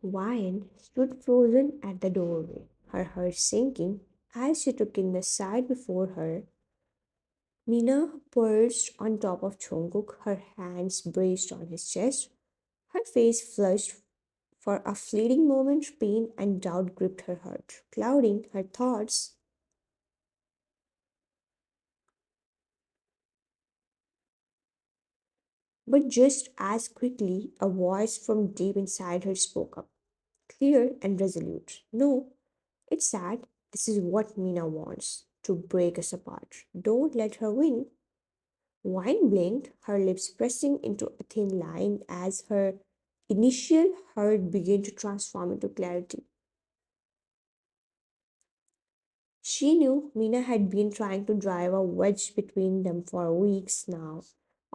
Wyan stood frozen at the doorway, her heart sinking as she took in the sight before her. Mina perched on top of Jungkook, her hands braced on his chest, her face flushed. For a fleeting moment, pain and doubt gripped her heart, clouding her thoughts. But just as quickly, a voice from deep inside her spoke up, clear and resolute. No, it's sad. This is what Mina wants to break us apart. Don't let her win. Wine blinked, her lips pressing into a thin line as her initial hurt began to transform into clarity. She knew Mina had been trying to drive a wedge between them for weeks now,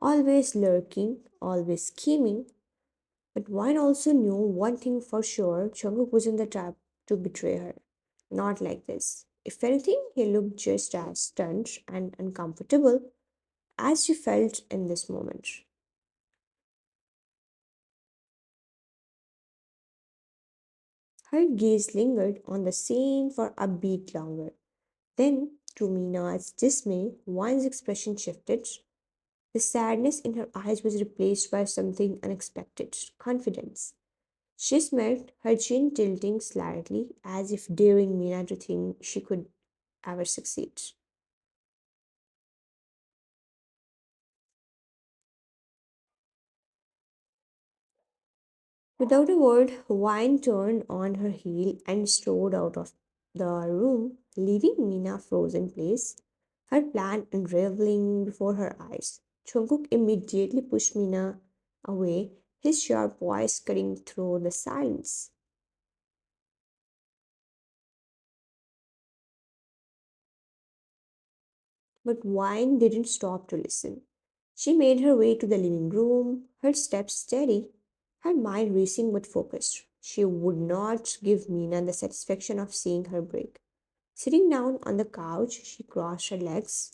always lurking, always scheming. But Wine also knew one thing for sure: Jungkook was in the trap to betray her. Not like this. If anything, he looked just as stunned and uncomfortable as she felt in this moment. Her gaze lingered on the scene for a beat longer. Then, to Mina's dismay, Wine's expression shifted. The sadness in her eyes was replaced by something unexpected: confidence. She smiled, her chin tilting slightly, as if daring Mina to think she could ever succeed. Without a word, Wine turned on her heel and strode out of the room, leaving Mina frozen place, her plan unraveling before her eyes. Chungkook immediately pushed Mina away, his sharp voice cutting through the silence. But Wine didn't stop to listen. She made her way to the living room, her steps steady, her mind racing but focused. She would not give Mina the satisfaction of seeing her break. Sitting down on the couch, she crossed her legs.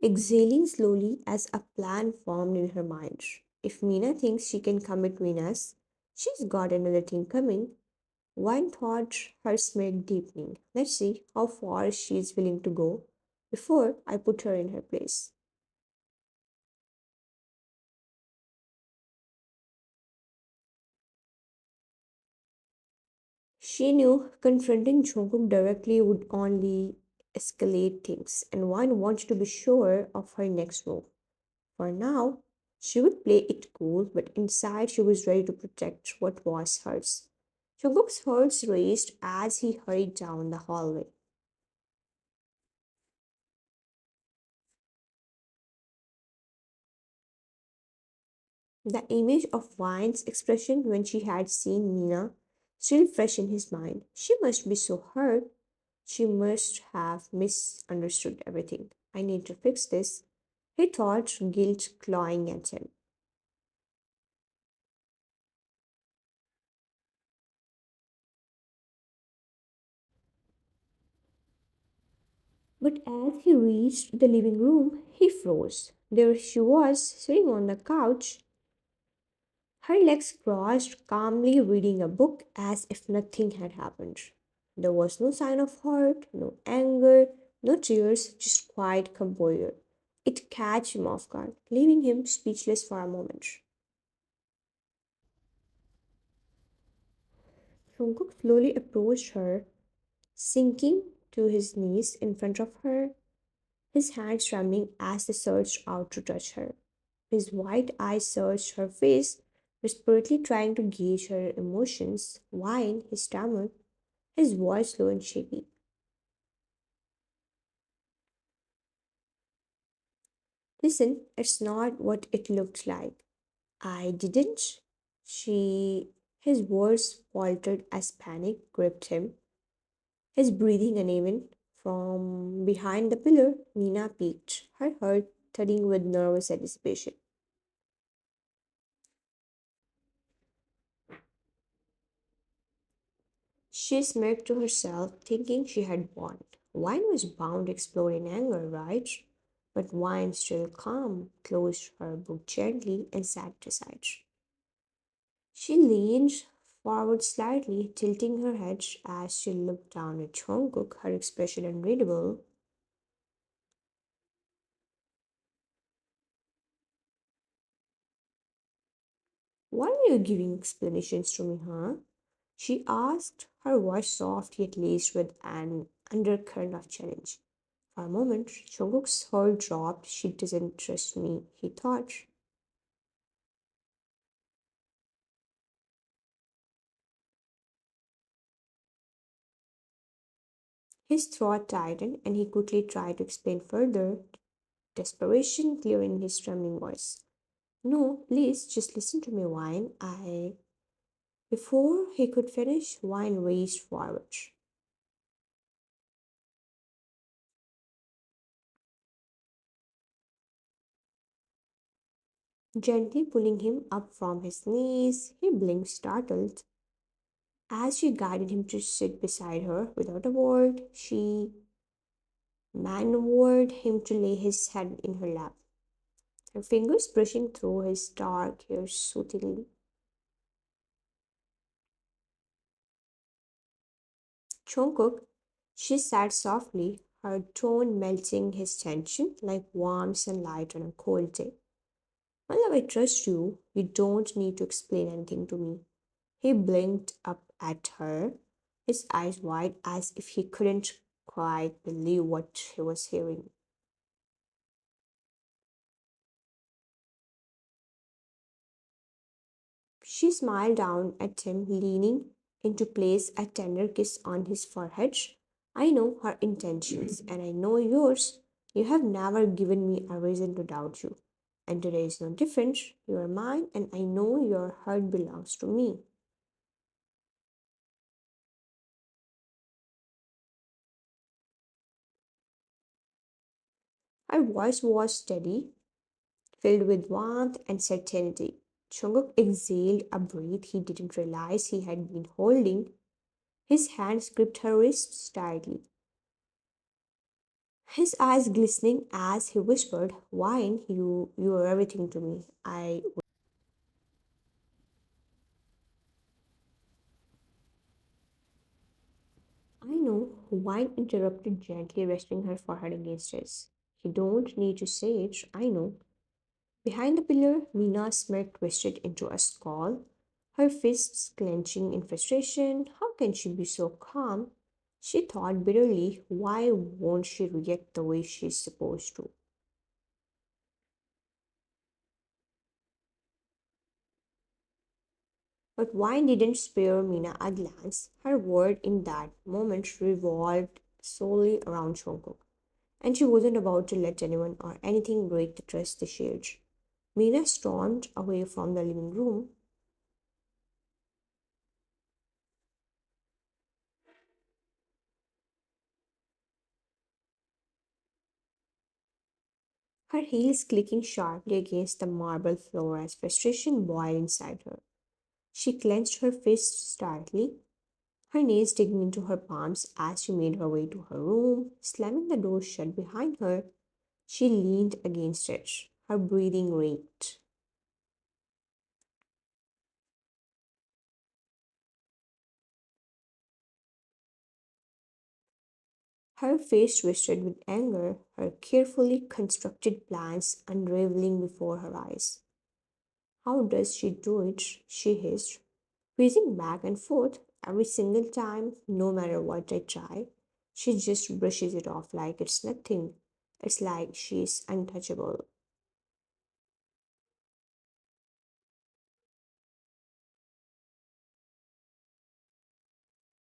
Exhaling slowly as a plan formed in her mind. If Mina thinks she can come between us, she's got another thing coming. One thought, her smile deepening. Let's see how far she is willing to go before I put her in her place. She knew confronting Jungkook directly would only escalate things, and one wanted to be sure of her next move. For now, she would play it cool, but inside she was ready to protect what was hers. Jungkook's heart raced as he hurried down the hallway. The image of Vine's expression when she had seen Mina still fresh in his mind. She must be so hurt. She must have misunderstood everything. I need to fix this, he thought, guilt clawing at him. But as he reached the living room, he froze. There she was, sitting on the couch, her legs crossed, calmly reading a book as if nothing had happened. There was no sign of hurt, no anger, no tears, just quiet composure. It catch him off guard, leaving him speechless for a moment. Jungkook slowly approached her, sinking to his knees in front of her, his hands trembling as they searched out to touch her. His wide eyes searched her face, desperately trying to gauge her emotions. While he stammered, his voice low and shaky. Listen, it's not what it looked like. I didn't. She. His words faltered as panic gripped him, his breathing uneven. From behind the pillar, Mina peeked, her heart thudding with nervous anticipation. She smirked to herself, thinking she had won. Wine was bound to explode in anger, right? But Wine, still calm, closed her book gently and sat aside. She leaned forward slightly, tilting her head as she looked down at Jungkook, her expression unreadable. Why are you giving explanations to me, huh? She asked, her voice soft yet laced with an undercurrent of challenge. For a moment, Jungkook's heart dropped. She doesn't trust me, he thought. His throat tightened and he quickly tried to explain further, desperation clear in his trembling voice. No, please, just listen to me, Wine. Before he could finish, Wine raced forward, gently pulling him up from his knees. He blinked, startled. As she guided him to sit beside her, without a word, she maneuvered him to lay his head in her lap, her fingers brushing through his dark hair soothingly. Chungkook, she said softly, her tone melting his tension like warm sunlight on a cold day. My love, I trust you. You don't need to explain anything to me. He blinked up at her, his eyes wide as if he couldn't quite believe what he was hearing. She smiled down at him, leaning in to place a tender kiss on his forehead. I know her intentions, and I know yours. You have never given me a reason to doubt you. And today is no different. You are mine, and I know your heart belongs to me. Her voice was steady, filled with warmth and certainty. Chunguk exhaled a breath he didn't realize he had been holding. His hands gripped her wrists tightly, his eyes glistening as he whispered, Wine, you are everything to me. I know, Wine interrupted gently, resting her forehead against his. You don't need to say it, I know. Behind the pillar, Mina's smirk twisted into a scowl, her fists clenching in frustration. How can she be so calm? She thought bitterly, why won't she react the way she's supposed to? But wine didn't spare Mina a glance. Her world in that moment revolved solely around Jungkook, and she wasn't about to let anyone or anything break the trust they shared. Mina stormed away from the living room, her heels clicking sharply against the marble floor as frustration boiled inside her. She clenched her fists tightly, her knees digging into her palms as she made her way to her room, slamming the door shut behind her. She leaned against it, her breathing raked, her face twisted with anger, her carefully constructed plans unraveling before her eyes. How does she do it? She hissed, pacing back and forth every single time, no matter what I try. She just brushes it off like it's nothing. It's like she's untouchable.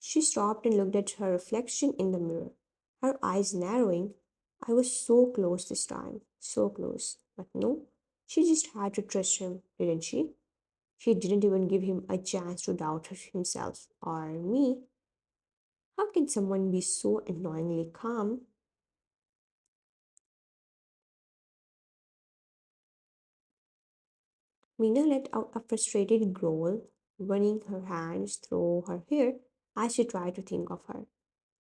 She stopped and looked at her reflection in the mirror, her eyes narrowing. I was so close this time, so close. But no, she just had to trust him, didn't she? She didn't even give him a chance to doubt himself or me. How can someone be so annoyingly calm? Mina let out a frustrated growl, running her hands through her hair as she tried to think of her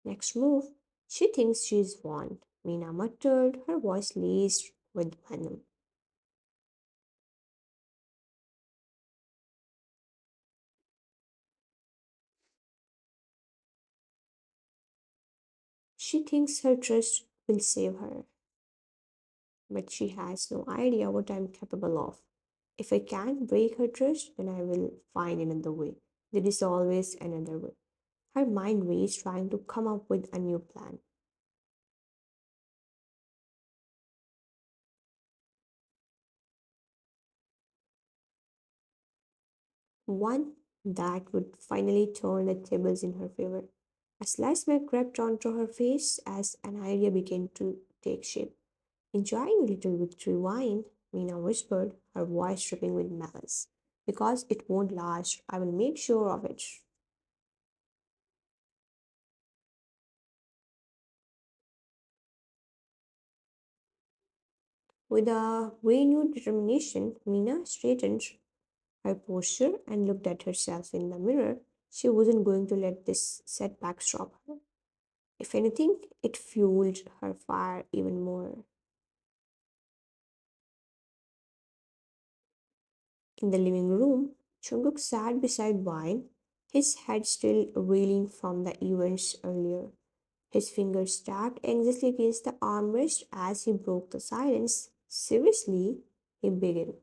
next move. She thinks she's won, Mina muttered, her voice laced with venom. She thinks her trust will save her, but she has no idea what I'm capable of. If I can't break her trust, then I will find another way. There is always another way. Her mind raced, trying to come up with a new plan. One that would finally turn the tables in her favor. A slight smile crept onto her face as an idea began to take shape. Enjoying a little victory wine, Mina whispered, her voice dripping with malice. Because it won't last, I will make sure of it. With a renewed determination, Mina straightened her posture and looked at herself in the mirror. She wasn't going to let this setback stop her. If anything, it fueled her fire even more. In the living room, Jungkook sat beside Wine, his head still reeling from the events earlier. His fingers tapped anxiously against the armrest as he broke the silence. Seriously, he began.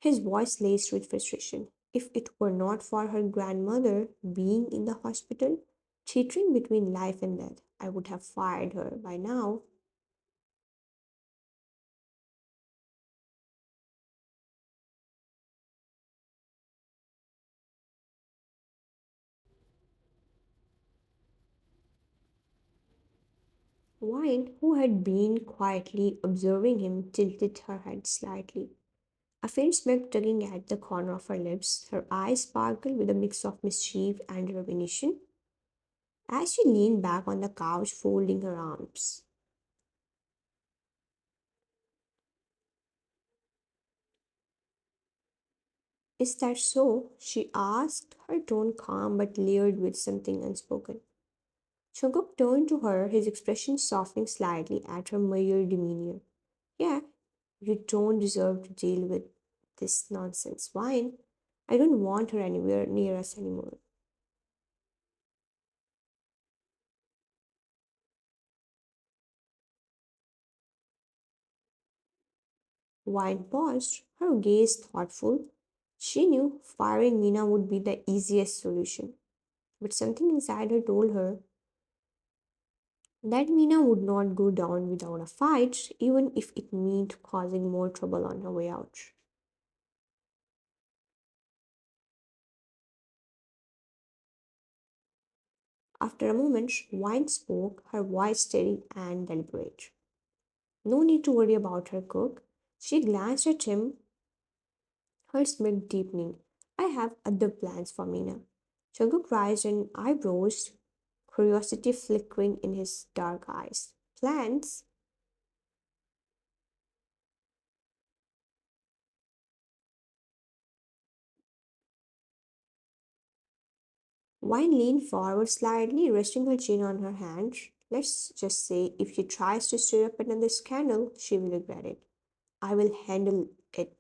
His voice laced with frustration. If it were not for her grandmother being in the hospital, teetering between life and death, I would have fired her by now. Wine, who had been quietly observing him, tilted her head slightly. A faint smirk tugging at the corner of her lips, her eyes sparkled with a mix of mischief and recognition as she leaned back on the couch, folding her arms. Is that so? She asked, her tone calm but layered with something unspoken. Chungkook turned to her, his expression softening slightly at her mere demeanor. Yeah, you don't deserve to deal with this nonsense. Wine. I don't want her anywhere near us anymore. Wine paused, her gaze thoughtful. She knew firing Mina would be the easiest solution, but something inside her told her that Mina would not go down without a fight, even if it meant causing more trouble on her way out. After a moment, Wine spoke, her voice steady and deliberate. No need to worry about her cook. She glanced at him, her smile deepening. I have other plans for Mina. Jungkook raised an eyebrows, curiosity flickering in his dark eyes. Plans? Wine leaned forward slightly, resting her chin on her hand. Let's just say if she tries to stir up another scandal, she will regret it. I will handle it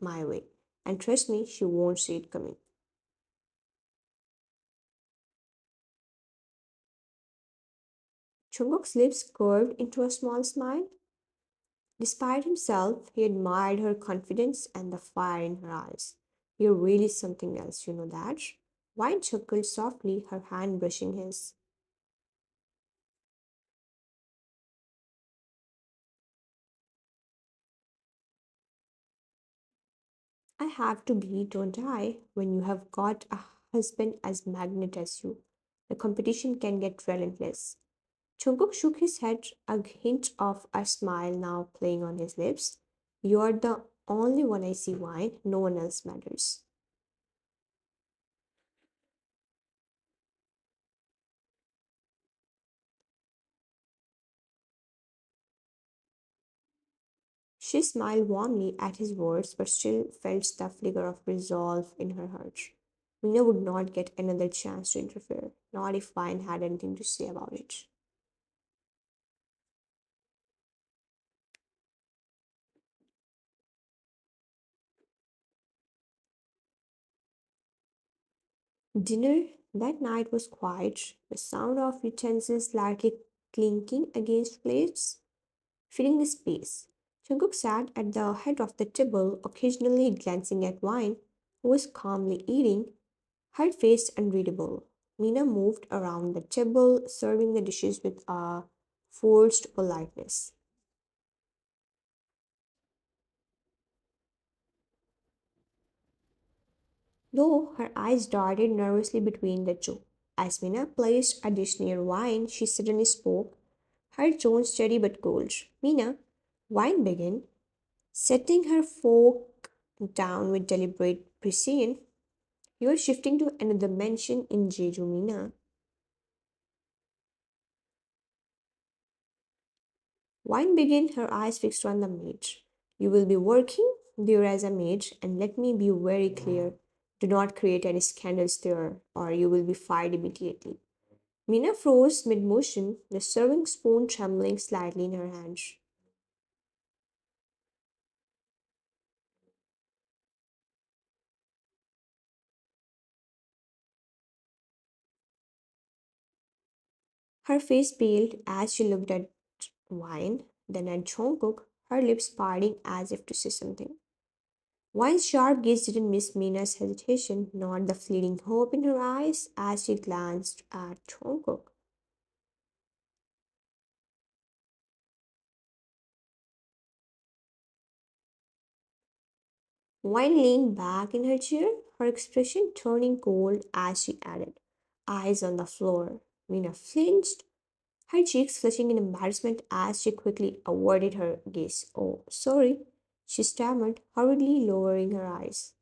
my way. And trust me, she won't see it coming. Chungkook's lips curved into a small smile. Despite himself, he admired her confidence and the fire in her eyes. You're really something else, you know that? Wine chuckled softly, her hand brushing his. I have to be, don't I? When you have got a husband as magnet as you, the competition can get relentless. Jungkook shook his head, a hint of a smile now playing on his lips. You're the only one I see, Wine. No one else matters. She smiled warmly at his words, but still felt the flicker of resolve in her heart. Mina would not get another chance to interfere, not if Vine had anything to say about it. Dinner that night was quiet, the sound of utensils lightly clinking against plates filling the space. Jungkook sat at the head of the table, occasionally glancing at Wine, who was calmly eating, her face unreadable. Mina moved around the table, serving the dishes with a forced politeness. Though her eyes darted nervously between the two. As Mina placed a dish near Wine, she suddenly spoke, her tone steady but cold. Mina, Wine began, setting her fork down with deliberate precision. You are shifting to another dimension in Jeju, Mina. Wine began, her eyes fixed on the maid. You will be working there as a maid, and let me be very clear. Do not create any scandals there, or you will be fired immediately. Mina froze mid motion, the serving spoon trembling slightly in her hands. Her face paled as she looked at Wine, then at Jungkook, her lips parting as if to say something. Wine's sharp gaze didn't miss Mina's hesitation, nor the fleeting hope in her eyes as she glanced at Jungkook. Wine leaned back in her chair, her expression turning cold as she added, eyes on the floor. Mina flinched, her cheeks flushing in embarrassment as she quickly avoided her gaze. Oh, sorry, she stammered, hurriedly lowering her eyes.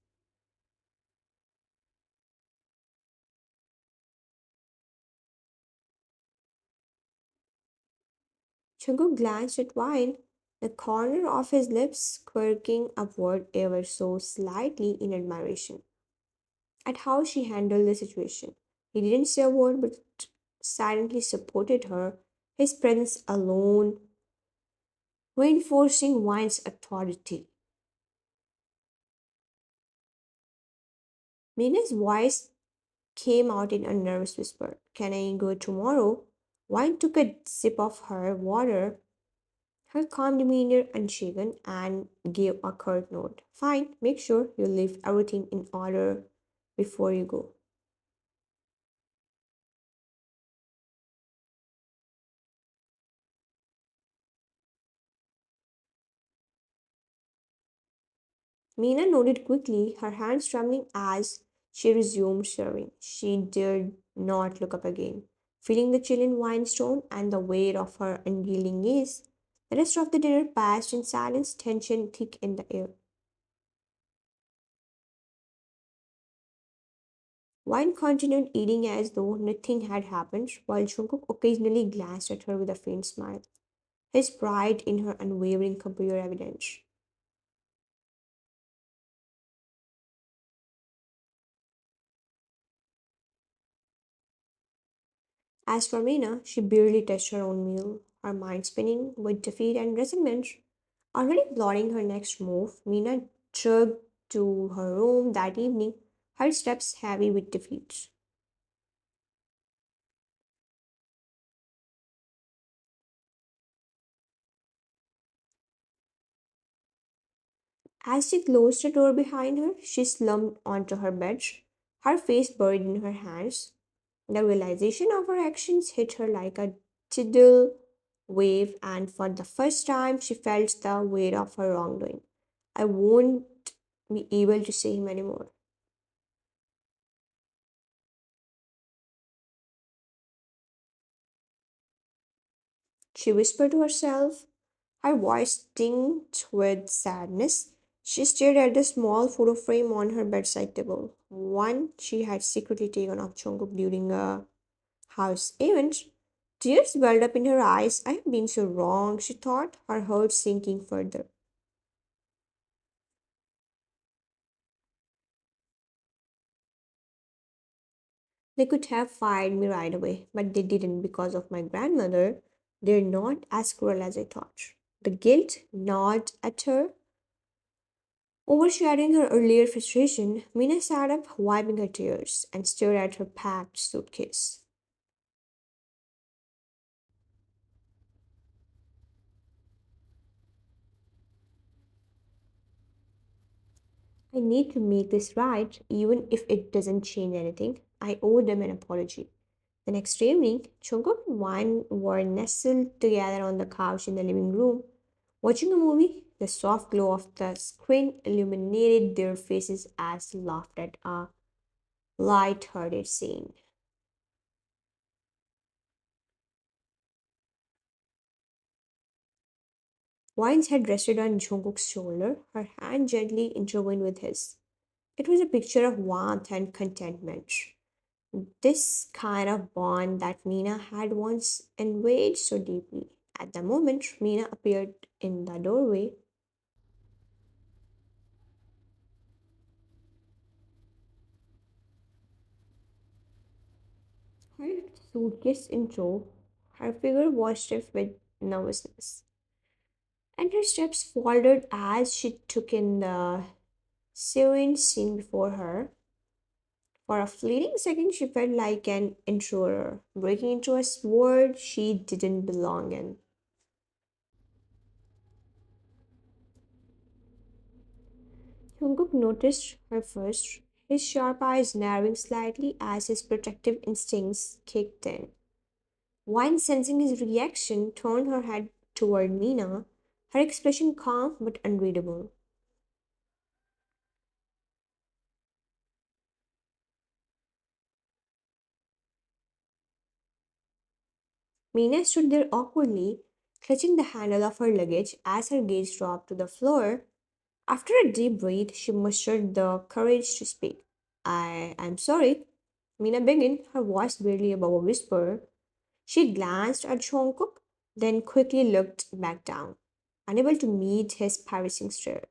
Chunuk glanced at Wine, the corner of his lips quirking upward ever so slightly in admiration at how she handled the situation. He didn't say a word but silently supported her, his presence alone reinforcing Wine's authority. Mina's voice came out in a nervous whisper. Can I go tomorrow? Wine took a sip of her water, her calm demeanor unshaken, and gave a curt note. Fine, make sure you leave everything in order before you go. Mina nodded quickly, her hands trembling as she resumed serving. She dared not look up again, feeling the chill in Wine's tone and the weight of her unyielding gaze. The rest of the dinner passed in silence, tension thick in the air. Wine continued eating as though nothing had happened, while Jungkook occasionally glanced at her with a faint smile, his pride in her unwavering composure evident. As for Mina, she barely touched her own meal, her mind spinning with defeat and resentment. Already plotting her next move, Mina trudged to her room that evening, her steps heavy with defeat. As she closed the door behind her, she slumped onto her bed, her face buried in her hands. The realization of her actions hit her like a tidal wave, and for the first time, she felt the weight of her wrongdoing. I won't be able to see him anymore. She whispered to herself, her voice tinged with sadness. She stared at the small photo frame on her bedside table, one she had secretly taken of Jungkook during a house event. Tears welled up in her eyes. I have been so wrong, she thought, her heart sinking further. They could have fired me right away, but they didn't because of my grandmother. They're not as cruel as I thought. The guilt gnawed at her, overshadowing her earlier frustration. Mina sat up, wiping her tears, and stared at her packed suitcase. I need to make this right, even if it doesn't change anything. I owe them an apology. The next evening, Chungkook and Wine were nestled together on the couch in the living room, watching a movie. The soft glow of the screen illuminated their faces as they laughed at a light-hearted scene. Wine's head rested on Jungkook's shoulder, her hand gently intertwined with his. It was a picture of warmth and contentment. This kind of bond that Mina had once envied so deeply. At the moment Mina appeared in the doorway, her suitcase in tow, her figure was stiff with nervousness, and her steps faltered as she took in the serene scene before her. For a fleeting second, she felt like an intruder, breaking into a world she didn't belong in. Jungkook noticed her first, his sharp eyes narrowing slightly as his protective instincts kicked in. Wine, sensing his reaction, turned her head toward Mina, her expression calm but unreadable. Mina stood there awkwardly, clutching the handle of her luggage as her gaze dropped to the floor. After a deep breath, she mustered the courage to speak. I'm sorry. Mina began, her voice barely above a whisper. She glanced at Jungkook, then quickly looked back down, unable to meet his piercing stare.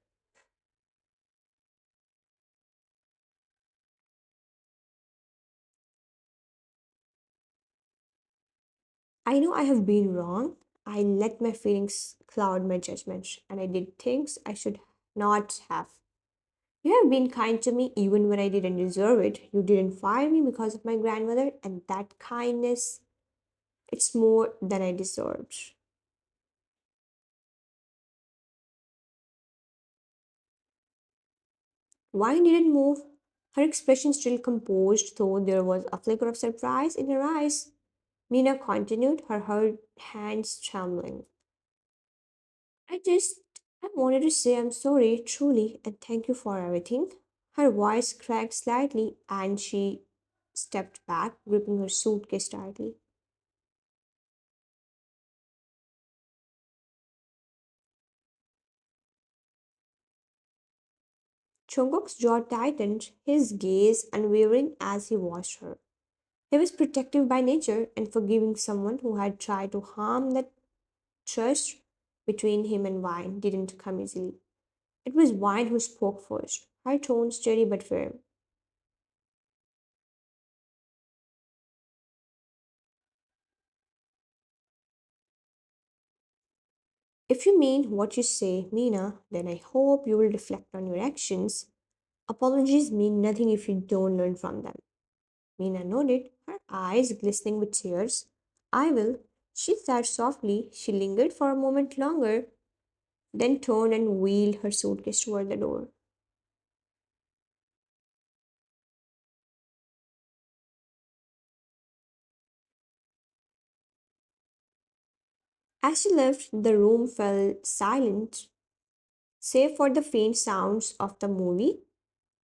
I know I have been wrong. I let my feelings cloud my judgment, and I did things I should not have. You have been kind to me even when I didn't deserve it. You didn't fire me because of my grandmother, and that kindness, it's more than I deserved. Why didn't move? Her expression still composed, though there was a flicker of surprise in her eyes. Mina continued, her hands trembling. I wanted to say I'm sorry, truly, and thank you for everything. Her voice cracked slightly and she stepped back, gripping her suitcase tightly. Chungkook's jaw tightened, his gaze unwavering as he watched her. He was protective by nature and forgiving someone who had tried to harm that trust between him and Wine didn't come easily. It was Wine who spoke first, her tone steady but firm. If you mean what you say, Mina, then I hope you will reflect on your actions. Apologies mean nothing if you don't learn from them. Mina nodded, her eyes glistening with tears. I will. She sighed softly. She lingered for a moment longer, then turned and wheeled her suitcase toward the door. As she left, the room fell silent, save for the faint sounds of the movie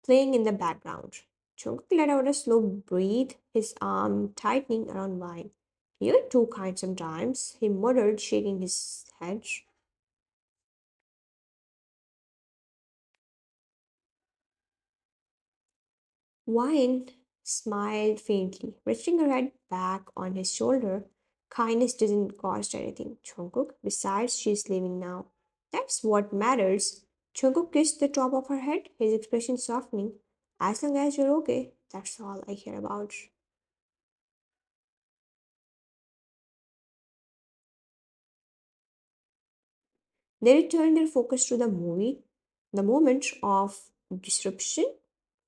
playing in the background. Jungkook let out a slow breath, his arm tightening around mine. You're too kind sometimes, he muttered, shaking his head. Wine smiled faintly, resting her head back on his shoulder. Kindness doesn't cost anything, Jungkook. Besides, she's leaving now. That's what matters. Jungkook kissed the top of her head, his expression softening. As long as you're okay, that's all I care about. They returned their focus to the movie, the moment of disruption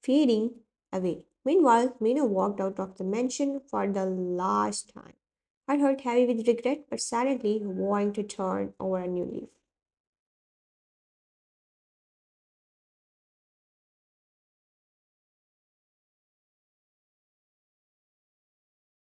fading away. Meanwhile, Mina walked out of the mansion for the last time. Her heart heavy with regret, but silently vowing to turn over a new leaf.